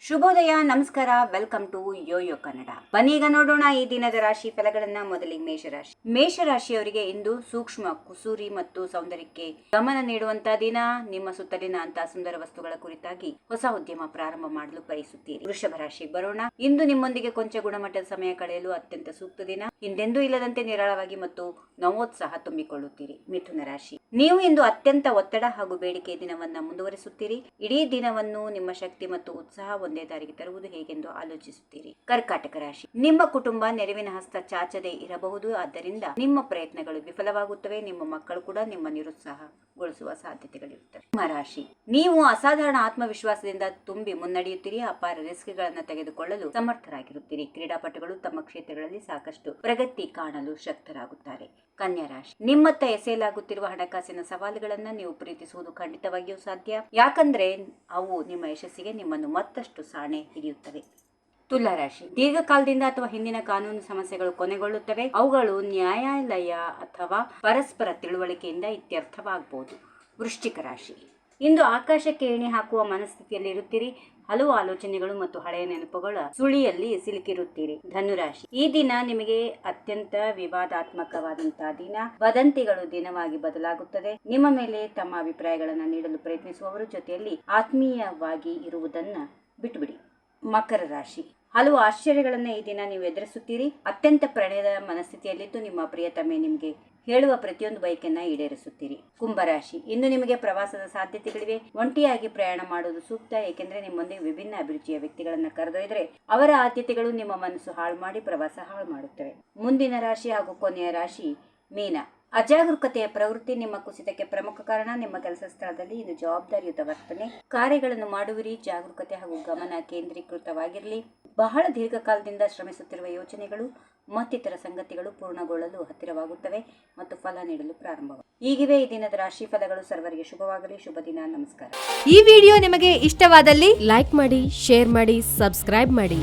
ಶುಭೋದಯ, ನಮಸ್ಕಾರ, welcome to Yoyo Kannada. ಬನ್ನಿ ಈಗ ನೋಡೋಣ ಈ ದಿನದ ರಾಶಿ ಫಲಗಳನ್ನ. ಮೊದಲಿಗೆ ಮೇಷರಾಶಿ. ಮೇಷರಾಶಿಯವರಿಗೆ ಇಂದು ಸೂಕ್ಷ್ಮ, ಕುಸೂರಿ ಮತ್ತು ಸೌಂದರ್ಯಕ್ಕೆ ಗಮನ ನೀಡುವಂತಹ ದಿನ. ನಿಮ್ಮ ಸುತ್ತಲಿನ ಅಂತಹ ಸುಂದರ ವಸ್ತುಗಳ ಕುರಿತಾಗಿ ಹೊಸ ಉದ್ಯಮ ಪ್ರಾರಂಭ ಮಾಡಲು ಬಯಸುತ್ತೀರಿ. ವೃಷಭ ರಾಶಿಗೆ ಬರೋಣ. ಇಂದು ನಿಮ್ಮೊಂದಿಗೆ ಕೊಂಚ ಗುಣಮಟ್ಟದ ಸಮಯ ಕಳೆಯಲು ಅತ್ಯಂತ ಸೂಕ್ತ ದಿನ. ಹಿಂದೆಂದೂ ಇಲ್ಲದಂತೆ ನಿರಾಳವಾಗಿ ಮತ್ತು ನವೋತ್ಸಾಹ ತುಂಬಿಕೊಳ್ಳುತ್ತೀರಿ. ಮಿಥುನ ರಾಶಿ. ನೀವು ಇಂದು ಅತ್ಯಂತ ಒತ್ತಡ ಹಾಗೂ ಬೇಡಿಕೆ ದಿನವನ್ನ ಮುಂದುವರಿಸುತ್ತೀರಿ. ಇಡೀ ದಿನವನ್ನು ನಿಮ್ಮ ಶಕ್ತಿ ಮತ್ತು ಉತ್ಸಾಹ ಒಂದೇ ದಾರಿಗೆ ತರುವುದು ಹೇಗೆಂದು ಆಲೋಚಿಸುತ್ತೀರಿ. ಕರ್ಕಾಟಕ ರಾಶಿ. ನಿಮ್ಮ ಕುಟುಂಬ ನೆರವಿನ ಹಸ್ತ ಚಾಚದೆ ಇರಬಹುದು, ಆದ್ದರಿಂದ ನಿಮ್ಮ ಪ್ರಯತ್ನಗಳು ವಿಫಲವಾಗುತ್ತವೆ. ನಿಮ್ಮ ಮಕ್ಕಳು ಕೂಡ ನಿಮ್ಮ ನಿರುತ್ಸಾಹಗೊಳಿಸುವ ಸಾಧ್ಯತೆಗಳಿರುತ್ತವೆ. ಸಿಂಹರಾಶಿ. ನೀವು ಅಸಾಧಾರಣ ಆತ್ಮವಿಶ್ವಾಸದಿಂದ ತುಂಬಿ ಮುನ್ನಡೆಯುತ್ತೀರಿ. ಅಪಾರ ರಿಸ್ಕ್ಗಳನ್ನು ತೆಗೆದುಕೊಳ್ಳಲು ಸಮರ್ಥರಾಗಿರುತ್ತೀರಿ. ಕ್ರೀಡಾಪಟುಗಳು ತಮ್ಮ ಕ್ಷೇತ್ರಗಳಲ್ಲಿ ಸಾಕಷ್ಟು ಪ್ರಗತಿ ಕಾಣಲು ಶಕ್ತರಾಗುತ್ತಾರೆ. ಕನ್ಯಾ ರಾಶಿ. ನಿಮ್ಮತ್ತ ಎಸೆಯಲಾಗುತ್ತಿರುವ ಹಣಕಾಸಿನ ಸವಾಲುಗಳನ್ನ ನೀವು ಪ್ರೀತಿಸುವುದು ಖಂಡಿತವಾಗಿಯೂ ಸಾಧ್ಯ, ಯಾಕಂದ್ರೆ ಅವು ನಿಮ್ಮ ಯಶಸ್ಸಿಗೆ ನಿಮ್ಮನ್ನು ಮತ್ತಷ್ಟು ಸಾಣೆ ಹಿಡಿಯುತ್ತವೆ. ತುಲಾ ರಾಶಿ. ದೀರ್ಘಕಾಲದಿಂದ ಅಥವಾ ಹಿಂದಿನ ಕಾನೂನು ಸಮಸ್ಯೆಗಳು ಕೊನೆಗೊಳ್ಳುತ್ತವೆ. ಅವುಗಳು ನ್ಯಾಯಾಲಯ ಅಥವಾ ಪರಸ್ಪರ ತಿಳುವಳಿಕೆಯಿಂದ ಇತ್ಯರ್ಥವಾಗಬಹುದು. ವೃಶ್ಚಿಕ ರಾಶಿ. ಇಂದು ಆಕಾಶಕ್ಕೆ ಎಣೆ ಹಾಕುವ ಮನಸ್ಥಿತಿಯಲ್ಲಿ ಇರುತ್ತೀರಿ. ಹಲವು ಆಲೋಚನೆಗಳು ಮತ್ತು ಹಳೆಯ ನೆನಪುಗಳ ಸುಳಿಯಲ್ಲಿ ಸಿಲುಕಿರುತ್ತೀರಿ. ಧನುರಾಶಿ. ಈ ದಿನ ನಿಮಗೆ ಅತ್ಯಂತ ವಿವಾದಾತ್ಮಕವಾದಂತಹ ದಿನ. ವದಂತಿಗಳು ದಿನವಾಗಿ ಬದಲಾಗುತ್ತದೆ. ನಿಮ್ಮ ಮೇಲೆ ತಮ್ಮ ಅಭಿಪ್ರಾಯಗಳನ್ನು ನೀಡಲು ಪ್ರಯತ್ನಿಸುವವರ ಜೊತೆಯಲ್ಲಿ ಆತ್ಮೀಯವಾಗಿ ಇರುವುದನ್ನ ಬಿಟ್ಟುಬಿಡಿ. ಮಕರ ರಾಶಿ. ಹಲವು ಆಶ್ಚರ್ಯಗಳನ್ನ ಈ ದಿನ ನೀವು ಎದುರಿಸುತ್ತೀರಿ. ಅತ್ಯಂತ ಪ್ರಣಯದ ಮನಸ್ಥಿತಿಯಲ್ಲಿದ್ದು ನಿಮ್ಮ ಪ್ರಿಯತಮೆ ನಿಮಗೆ ಹೇಳುವ ಪ್ರತಿಯೊಂದು ಬಯಕೆಯನ್ನ ಈಡೇರಿಸುತ್ತೀರಿ. ಕುಂಭರಾಶಿ. ಇಂದು ನಿಮಗೆ ಪ್ರವಾಸದ ಸಾಧ್ಯತೆಗಳಿವೆ. ಒಂಟಿಯಾಗಿ ಪ್ರಯಾಣ ಮಾಡುವುದು ಸೂಕ್ತ, ಏಕೆಂದರೆ ನಿಮ್ಮೊಂದಿಗೆ ವಿಭಿನ್ನ ಅಭಿರುಚಿಯ ವ್ಯಕ್ತಿಗಳನ್ನ ಕರೆದೊಯ್ದರೆ ಅವರ ಆದ್ಯತೆಗಳು ನಿಮ್ಮ ಮನಸ್ಸು ಹಾಳು ಮಾಡಿ ಪ್ರವಾಸ ಹಾಳು ಮಾಡುತ್ತವೆ. ಮುಂದಿನ ರಾಶಿ ಹಾಗೂ ಕೊನೆಯ ರಾಶಿ ಮೀನ. ಅಜಾಗರೂಕತೆಯ ಪ್ರವೃತ್ತಿ ನಿಮ್ಮ ಕುಸಿತಕ್ಕೆ ಪ್ರಮುಖ ಕಾರಣ. ನಿಮ್ಮ ಕೆಲಸ ಸ್ಥಳದಲ್ಲಿ ಇದು ಜವಾಬ್ದಾರಿಯುತ ವರ್ತನೆ. ಕಾರ್ಯಗಳನ್ನು ಮಾಡುವಿರಿ. ಜಾಗರೂಕತೆ ಹಾಗೂ ಗಮನ ಕೇಂದ್ರೀಕೃತವಾಗಿರಲಿ. ಬಹಳ ದೀರ್ಘಕಾಲದಿಂದ ಶ್ರಮಿಸುತ್ತಿರುವ ಯೋಚನೆಗಳು ಮತ್ತಿತರ ಸಂಗತಿಗಳು ಪೂರ್ಣಗೊಳ್ಳಲು ಹತ್ತಿರವಾಗುತ್ತವೆ ಮತ್ತು ಫಲ ನೀಡಲು ಪ್ರಾರಂಭವಾಗುತ್ತವೆ. ಹೀಗಿವೆ ಈ ದಿನದ ರಾಶಿ ಫಲಗಳು. ಸರ್ವರಿಗೆ ಶುಭವಾಗಲಿ. ಶುಭ ದಿನ. ನಮಸ್ಕಾರ. ಈ ವಿಡಿಯೋ ನಿಮಗೆ ಇಷ್ಟವಾದಲ್ಲಿ ಲೈಕ್ ಮಾಡಿ, ಶೇರ್ ಮಾಡಿ, ಸಬ್ಸ್ಕ್ರೈಬ್ ಮಾಡಿ.